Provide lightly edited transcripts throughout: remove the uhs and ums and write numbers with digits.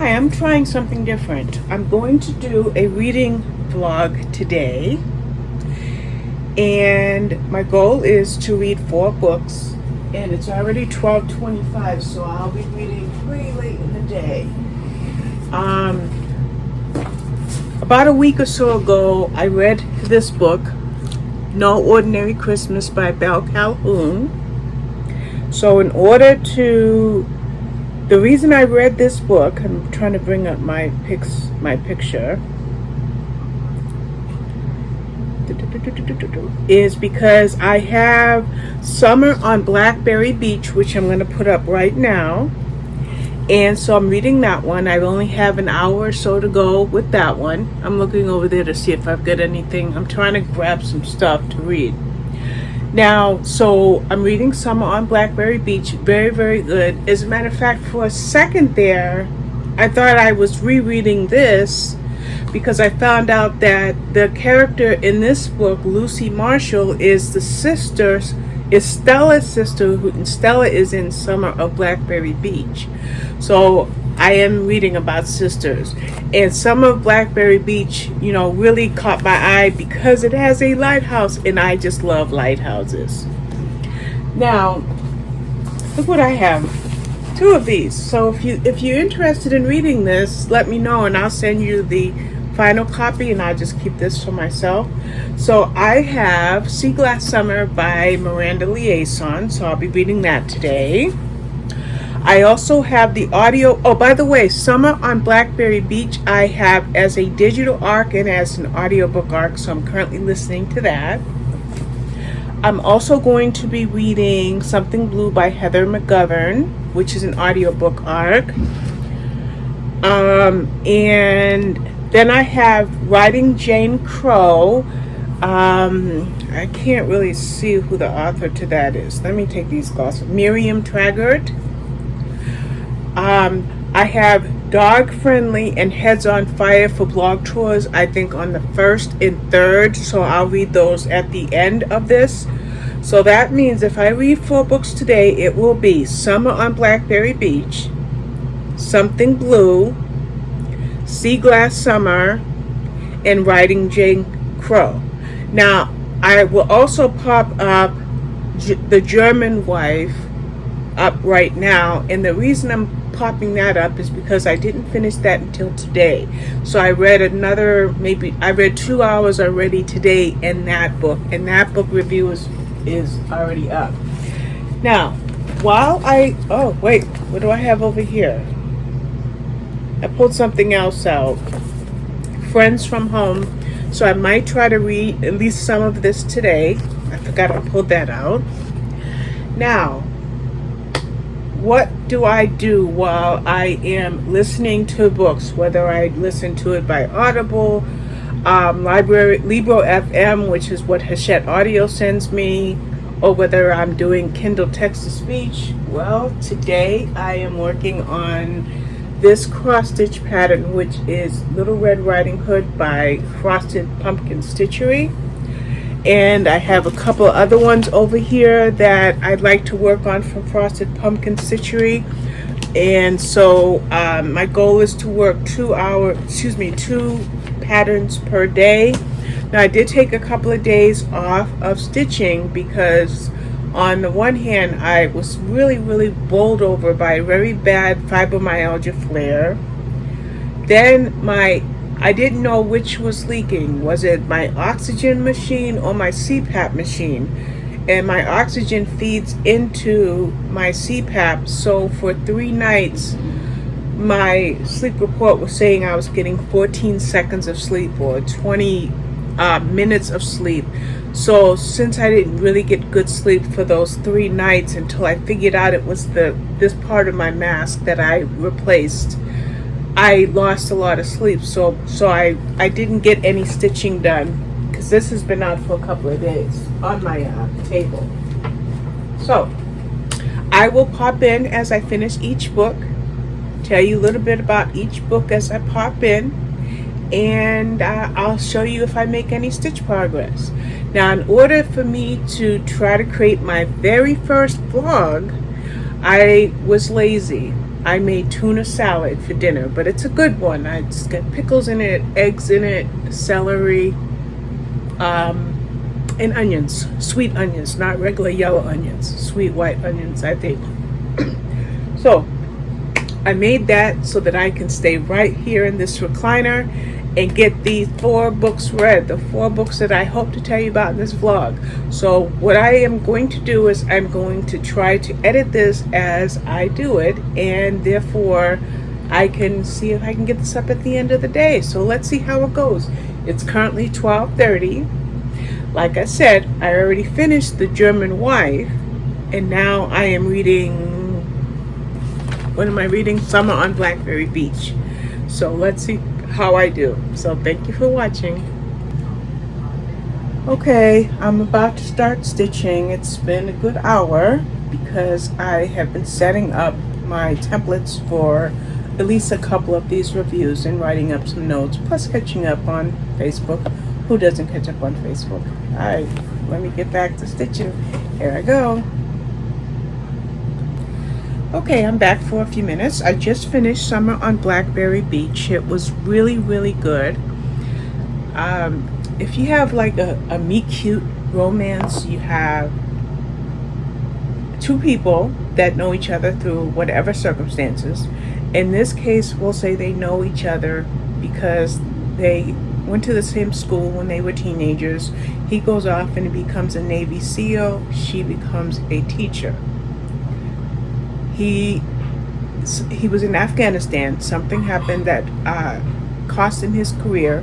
Hi, I'm trying something different. I'm going to do a reading vlog today, and my goal is to read 4 books, and it's already 12:25, so I'll be reading pretty late in the day. About a week or so ago, I read this book, No Ordinary Christmas by Belle Calhoun. So the reason I read this book, I'm trying to bring up my picture, is because I have Summer on Blackberry Beach, which I'm going to put up right now. And so I'm reading that one. I only have an hour or so to go with that one. I'm looking over there to see if I've got anything. I'm trying to grab some stuff to read. Now, so I'm reading Summer on Blackberry Beach. Very, very good. As a matter of fact, for a second there, I thought I was rereading this because I found out that the character in this book, Lucy Marshall, is Stella's sister, and Stella is in Summer of Blackberry Beach. So I am reading about sisters. And Summer of Blackberry Beach, really caught my eye because it has a lighthouse, and I just love lighthouses. Now, look what I have. 2 of these. So if you're interested in reading this, let me know and I'll send you the final copy, and I'll just keep this for myself. So I have Sea Glass Summer by Miranda Liaison, so I'll be reading that today. I also have the audio. Oh, by the way, Summer on Blackberry Beach I have as a digital arc and as an audiobook arc, so I'm currently listening to that. I'm also going to be reading Something Blue by Heather McGovern, which is an audiobook arc. And then I have Writing Jane Crow. I can't really see who the author to that is. Let me take these glasses. Miriam Traggart. I have Dog Friendly and Heads on Fire for blog tours, I think on the 1st and 3rd. So I'll read those at the end of this. So that means if I read 4 books today, it will be Summer on Blackberry Beach, Something Blue, Sea Glass Summer, and Writing Jane Crow. Now, I will also pop up The German Wife up right now, and the reason I'm popping that up is because I didn't finish that until today. So I read I read 2 hours already today in that book, and that book review is already up. Now, oh wait, what do I have over here? I pulled something else out. Friends from Home. So I might try to read at least some of this today. I forgot I pulled that out. Now, what do I do while I am listening to books? Whether I listen to it by Audible, Libro FM, which is what Hachette Audio sends me, or whether I'm doing Kindle Text-to-Speech. Well, today I am working on this cross-stitch pattern, which is Little Red Riding Hood by Frosted Pumpkin Stitchery. And I have a couple of other ones over here that I'd like to work on from Frosted Pumpkin Stitchery. And so my goal is to work 2 patterns per day. Now, I did take a couple of days off of stitching because on the one hand, I was really, really bowled over by a very bad fibromyalgia flare. Then I didn't know which was leaking. Was it my oxygen machine or my CPAP machine? And my oxygen feeds into my CPAP. So for 3 nights, my sleep report was saying I was getting 14 seconds of sleep or 20 minutes of sleep. So since I didn't really get good sleep for those 3 nights until I figured out it was this part of my mask that I replaced, I lost a lot of sleep. So I didn't get any stitching done because this has been out for a couple of days on my table. So I will pop in as I finish each book, tell you a little bit about each book as I pop in, and I'll show you if I make any stitch progress. Now, in order for me to try to create my very first vlog, I was lazy. I made tuna salad for dinner, but it's a good one. It's got pickles in it, eggs in it, celery, and onions, sweet onions, not regular yellow onions, sweet white onions, I think. So I made that so that I can stay right here in this recliner and get these 4 books read, the 4 books that I hope to tell you about in this vlog. So what I am going to do is I'm going to try to edit this as I do it, and therefore I can see if I can get this up at the end of the day. So let's see how it goes. It's currently 12:30. Like I said, I already finished The German Wife, and now I am reading, what am I reading? Summer on Blackberry Beach. So let's see how I do. So thank you for watching. Okay, I'm about to start stitching. It's been a good hour because I have been setting up my templates for at least a couple of these reviews and writing up some notes, plus catching up on Facebook. Who doesn't catch up on Facebook? Alright, let me get back to stitching. Here I go. Okay, I'm back for a few minutes. I just finished Summer on Blackberry Beach. It was really, really good. If you have like a meet cute romance, you have 2 people that know each other through whatever circumstances. In this case, we'll say they know each other because they went to the same school when they were teenagers. He goes off and becomes a Navy SEAL. She becomes a teacher. He was in Afghanistan. Something happened that cost him his career.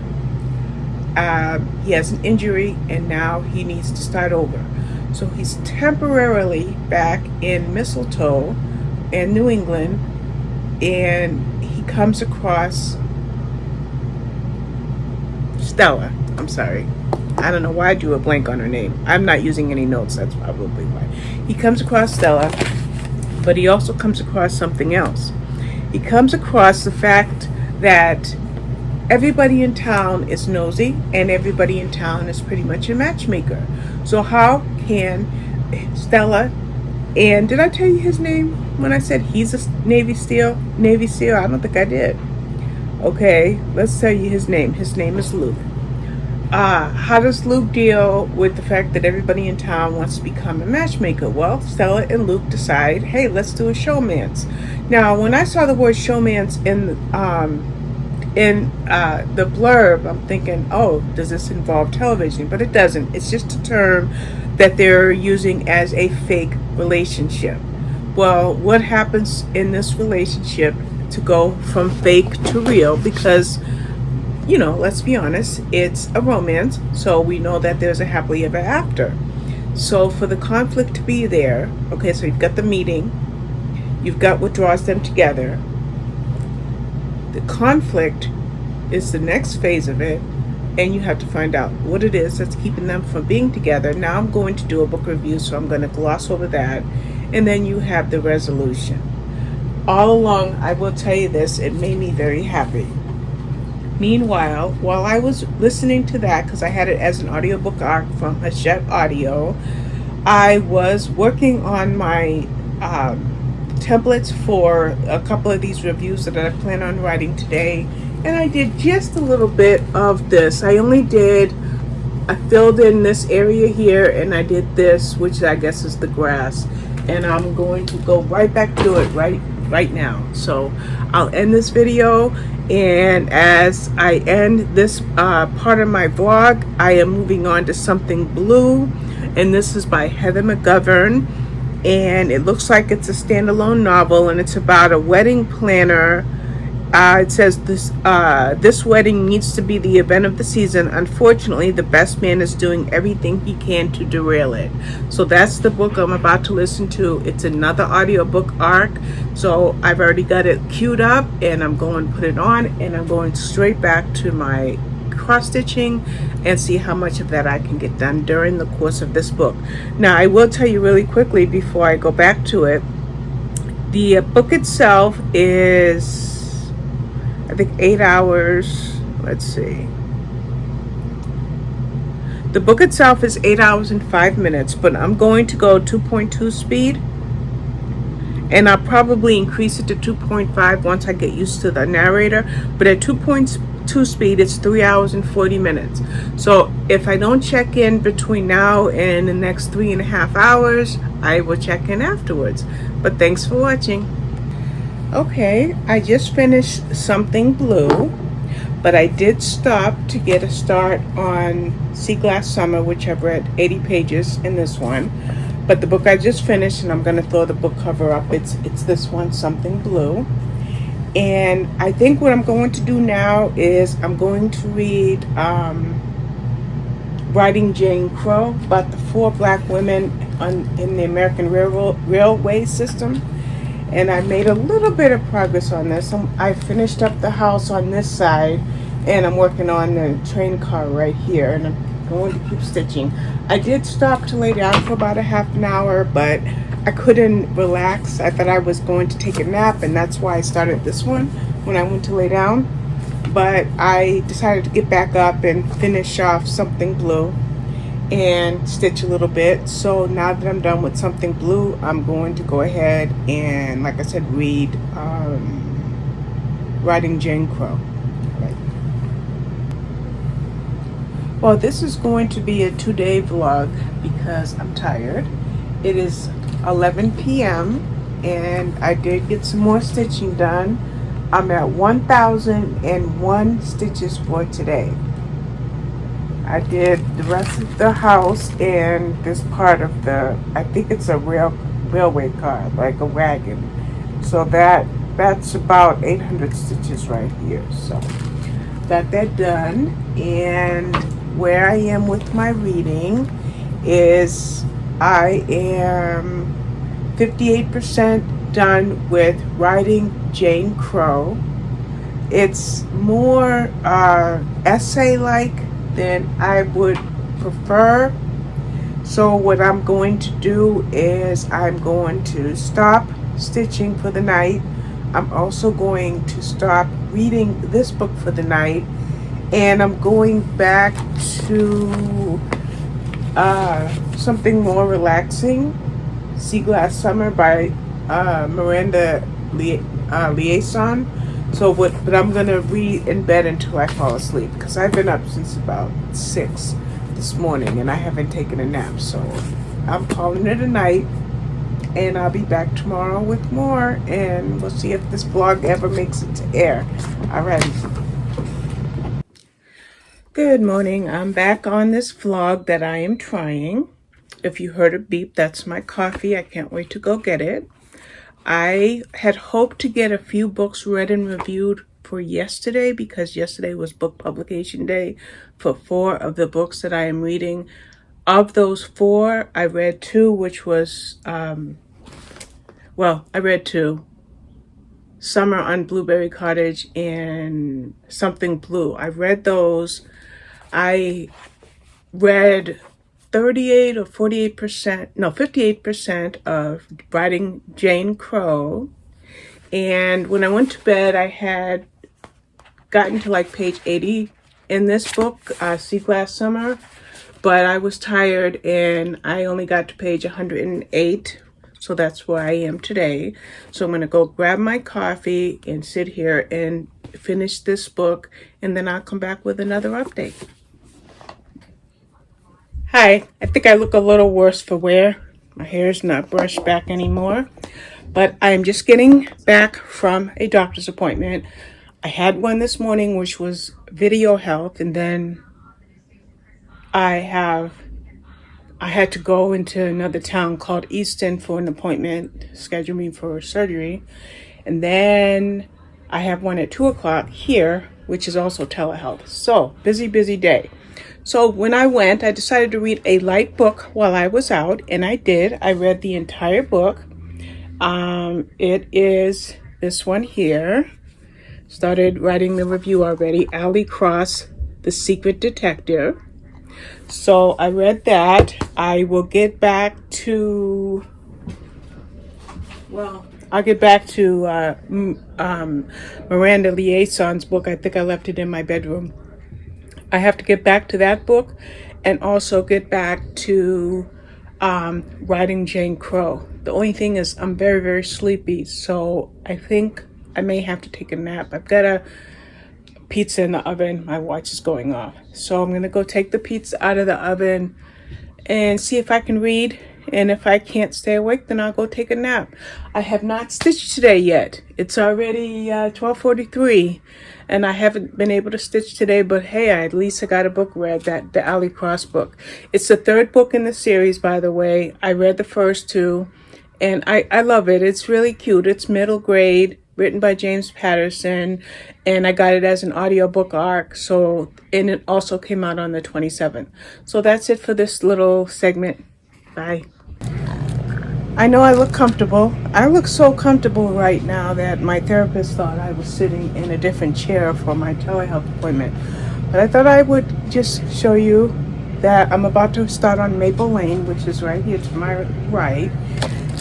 He has an injury, and now he needs to start over. So he's temporarily back in Mistletoe in New England, and he comes across Stella. I'm sorry. I don't know why I drew a blank on her name. I'm not using any notes. That's probably why. He comes across Stella, but he also comes across something else. He comes across the fact that everybody in town is nosy, and everybody in town is pretty much a matchmaker. So how can Stella, and did I tell you his name when I said he's a Navy SEAL? I don't think I did. Okay, let's tell you his name. His name is Luke. How does Luke deal with the fact that everybody in town wants to become a matchmaker? Well, Stella and Luke decide, hey, let's do a showmance. Now, when I saw the word showmance in the blurb, I'm thinking, oh, does this involve television? But it doesn't. It's just a term that they're using as a fake relationship. Well, what happens in this relationship to go from fake to real? Because, you know, let's be honest, it's a romance, so we know that there's a happily ever after. So for the conflict to be there, okay, so you've got the meeting, you've got what draws them together. The conflict is the next phase of it, and you have to find out what it is that's keeping them from being together. Now I'm going to do a book review, so I'm going to gloss over that, and then you have the resolution. All along, I will tell you this, it made me very happy. Meanwhile, while I was listening to that, because I had it as an audiobook arc from Hachette Audio, I was working on my templates for a couple of these reviews that I plan on writing today, and I did just a little bit of this. I filled in this area here, and I did this, which I guess is the grass, and I'm going to go right back to it right now. So I'll end this video, and as I end this part of my vlog, I am moving on to something blue, and this is by Heather McGovern, and it looks like it's a standalone novel, and it's about a wedding planner. It says this wedding needs to be the event of the season. Unfortunately, the best man is doing everything he can to derail it. So that's the book I'm about to listen to. It's another audiobook arc. So I've already got it queued up, and I'm going to put it on, and I'm going straight back to my cross stitching and see how much of that I can get done during the course of this book. Now, I will tell you really quickly before I go back to it, the book itself is, I think, 8 hours. Let's see. The book itself is 8 hours and 5 minutes, but I'm going to go 2.2 speed. and I'll probably increase it to 2.5 once I get used to the narrator. But at 2.2 speed, it's 3 hours and 40 minutes. So if I don't check in between now and the next 3.5 hours, I will check in afterwards. But thanks for watching. Okay, I just finished Something Blue, but I did stop to get a start on Sea Glass Summer, which I've read 80 pages in this one. But the book I just finished, and I'm going to throw the book cover up, it's this one, Something Blue. And I think what I'm going to do now is I'm going to read Writing Jane Crow, about the 4 black women in the American railway system. And I made a little bit of progress on this. I finished up the house on this side, and I'm working on the train car right here, and I'm going to keep stitching. I did stop to lay down for about a half an hour, but I couldn't relax. I thought I was going to take a nap, and that's why I started this one when I went to lay down. But I decided to get back up and finish off Something Blue and stitch a little bit. So now that I'm done with Something Blue, I'm going to go ahead and, like I said, read Writing Jane Crow. Right. Well, this is going to be a 2-day vlog because I'm tired. It is 11 p.m. and I did get some more stitching done. I'm at 1,001 stitches for today. I did the rest of the house and this part of I think it's a railway car, like a wagon. So that's about 800 stitches right here. So got that done. And where I am with my reading is I am 58% done with Writing Jane Crow. It's more essay-like than I would prefer. So what I'm going to do is I'm going to stop stitching for the night. I'm also going to stop reading this book for the night, and I'm going back to something more relaxing, Sea Glass Summer by Miranda Liaison. But I'm gonna read in bed until I fall asleep because I've been up since about 6 this morning and I haven't taken a nap. So I'm calling it a night, and I'll be back tomorrow with more, and we'll see if this vlog ever makes it to air. Alright. Good morning. I'm back on this vlog that I am trying. If you heard a beep, that's my coffee. I can't wait to go get it. I had hoped to get a few books read and reviewed for yesterday because yesterday was book publication day for 4 of the books that I am reading. Of those 4, I read 2, which was, I read 2. Summer on Blueberry Cottage and Something Blue. I read those. I read 38 or 48%, no, 58% of Writing Jane Crow. And when I went to bed, I had gotten to like page 80 in this book, Sea Glass Summer, but I was tired and I only got to page 108. So that's where I am today. So I'm going to go grab my coffee and sit here and finish this book, and then I'll come back with another update. Hi, I think I look a little worse for wear. My hair is not brushed back anymore, but I'm just getting back from a doctor's appointment. I had one this morning, which was Video Health, and then I had to go into another town called Easton for an appointment, schedule me for surgery. And then I have one at 2 o'clock here, which is also telehealth. So busy day. So when I went, I decided to read a light book while I was out, and I did. I read the entire book. It is this one here. Started writing the review already. Ali Cross, The Secret Detective. So I read that. I will get back to, I'll get back to Miranda Liaison's book. I think I left it in my bedroom. I have to get back to that book and also get back to Writing Jane Crow. The only thing is I'm very, very sleepy, so I think I may have to take a nap. I've got a pizza in the oven. My watch is going off. So I'm going to go take the pizza out of the oven and see if I can read. And if I can't stay awake, then I'll go take a nap. I have not stitched today yet. It's already 12:43, and I haven't been able to stitch today. But hey, at least I got a book read, the Ally Cross book. It's the third book in the series, by the way. I read the first two, and I love it. It's really cute. It's middle grade, written by James Patterson, and I got it as an audiobook arc. So, and it also came out on the 27th. So that's it for this little segment. Bye. I know I look comfortable. I look so comfortable right now that my therapist thought I was sitting in a different chair for my telehealth appointment. But I thought I would just show you that I'm about to start on Maple Lane, which is right here to my right.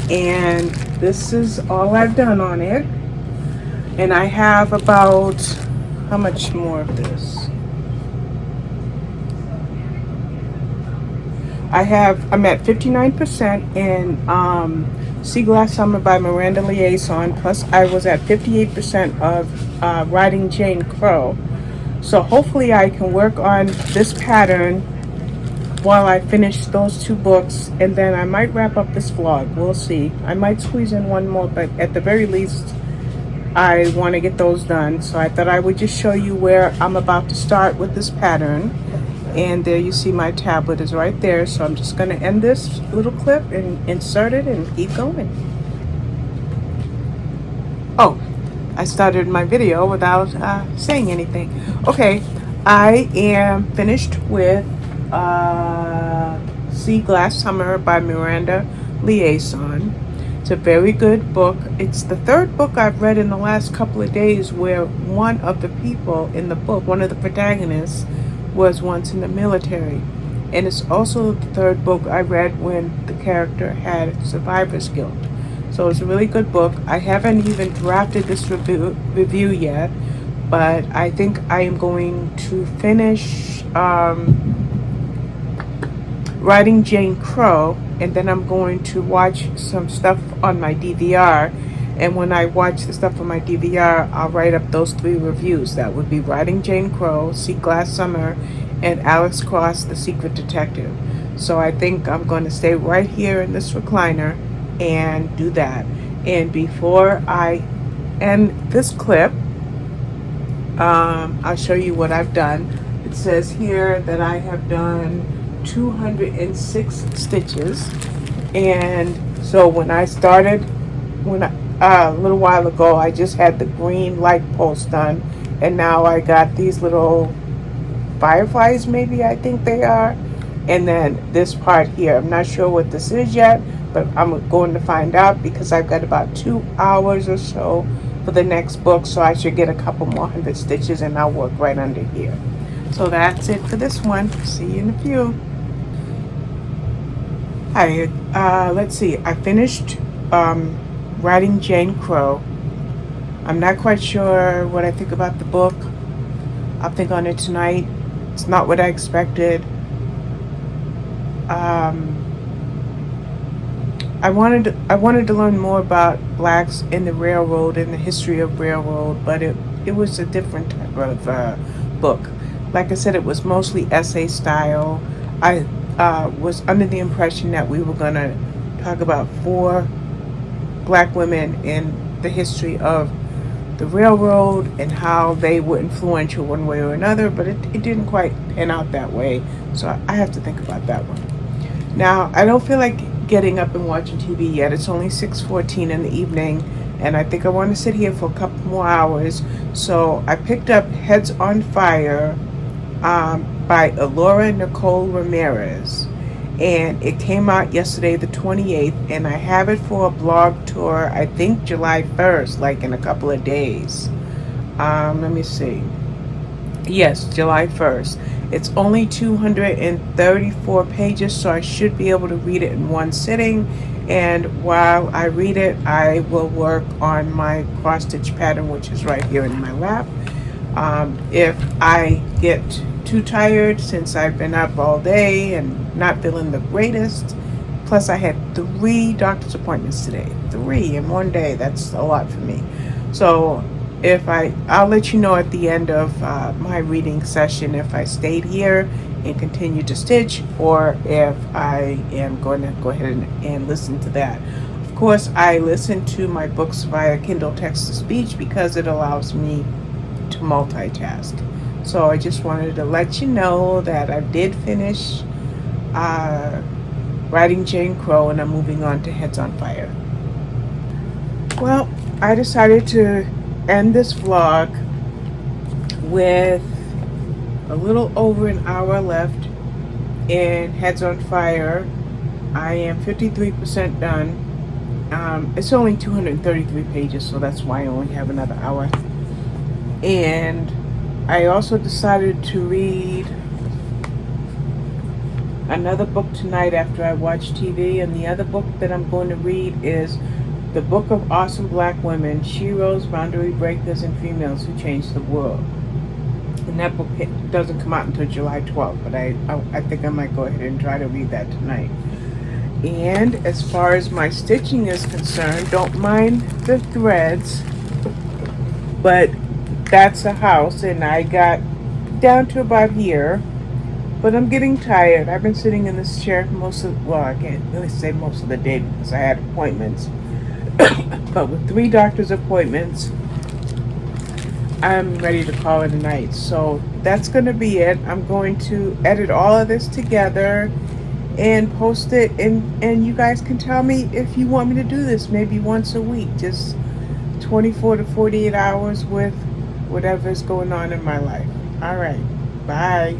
And this is all I've done on it. And I have about, how much more of this? I'm at 59% in Sea Glass Summer by Miranda Liaison, plus I was at 58% of Writing Jane Crow. So hopefully I can work on this pattern while I finish those two books, and then I might wrap up this vlog. We'll see. I might squeeze in one more, but at the very least, I want to get those done. So I thought I would just show you where I'm about to start with this pattern. And there you see my tablet is right there. So I'm just going to end this little clip and insert it and keep going. Oh, I started my video without saying anything. Okay, I am finished with Sea Glass Summer by Miranda Liaison. It's a very good book. It's the third book I've read in the last couple of days where one of the people in the book, one of the protagonists, was once in the military. And it's also the third book I read when the character had survivor's guilt. So it's a really good book. I haven't even drafted this review yet, but I think I am going to finish Writing Jane Crow, and then I'm going to watch some stuff on my DVR. And when I watch the stuff on my DVR, I'll write up those three reviews. That would be Writing Jane Crow, Sea Glass Summer, and Alex Cross, The Secret Detective. So I think I'm going to stay right here in this recliner and do that. And before I end this clip, I'll show you what I've done. It says here that I have done 206 stitches. And so when I started, a little while ago, I just had the green light post done, and now I got these little fireflies, maybe I think they are, and then this part here. I'm not sure what this is yet, but I'm going to find out because I've got about 2 hours or so for the next book, so I should get a couple more hundred stitches and I'll work right under here. So that's it for this one. See you in a few. Hi, let's see. I finished Writing Jane Crow. I'm not quite sure what I think about the book. I'll think on it tonight. It's not what I expected. I wanted to learn more about blacks in the railroad and the history of railroad, but it was a different type of book. Like I said, it was mostly essay style. I was under the impression that we were going to talk about 4 black women in the history of the railroad and how they were influential one way or another, but it didn't quite pan out that way. So I have to think about that one. Now, I don't feel like getting up and watching TV yet. It's only 6:14 in the evening, and I think I want to sit here for a couple more hours. So I picked up Heads on Fire by Elora Nicole Ramirez. And it came out yesterday, the 28th, and I have it for a blog tour, I think July 1st, like in a couple of days. Let me see. Yes, July 1st. It's only 234 pages, so I should be able to read it in one sitting. And while I read it, I will work on my cross-stitch pattern, which is right here in my lap. If I get too tired, since I've been up all day and not feeling the greatest, Plus, I had 3 doctor's appointments today. 3 in one day. That's a lot for me. So, I'll let you know at the end of my reading session if I stayed here and continue to stitch, or if I am going to go ahead and listen to that. Of course, I listen to my books via Kindle text-to-speech because it allows me to multitask. So I just wanted to let you know that I did finish writing Jane Crow, and I'm moving on to Heads on Fire. Well, I decided to end this vlog with a little over an hour left in Heads on Fire. I am 53% done. It's only 233 pages, so that's why I only have another hour. And I also decided to read another book tonight after I watch TV, and the other book that I'm going to read is The Book of Awesome Black Women, Sheroes, Boundary Breakers, and Females Who Changed the World. And that book doesn't come out until July 12th, but I think I might go ahead and try to read that tonight. And as far as my stitching is concerned, don't mind the threads, but that's a house, and I got down to about here, but I'm getting tired. I've been sitting in this chair I can't really say most of the day because I had appointments. But with 3 doctor's appointments, I'm ready to call it a night. So that's going to be it. I'm going to edit all of this together and post it, and you guys can tell me if you want me to do this maybe once a week, just 24 to 48 hours with whatever's going on in my life. All right. Bye.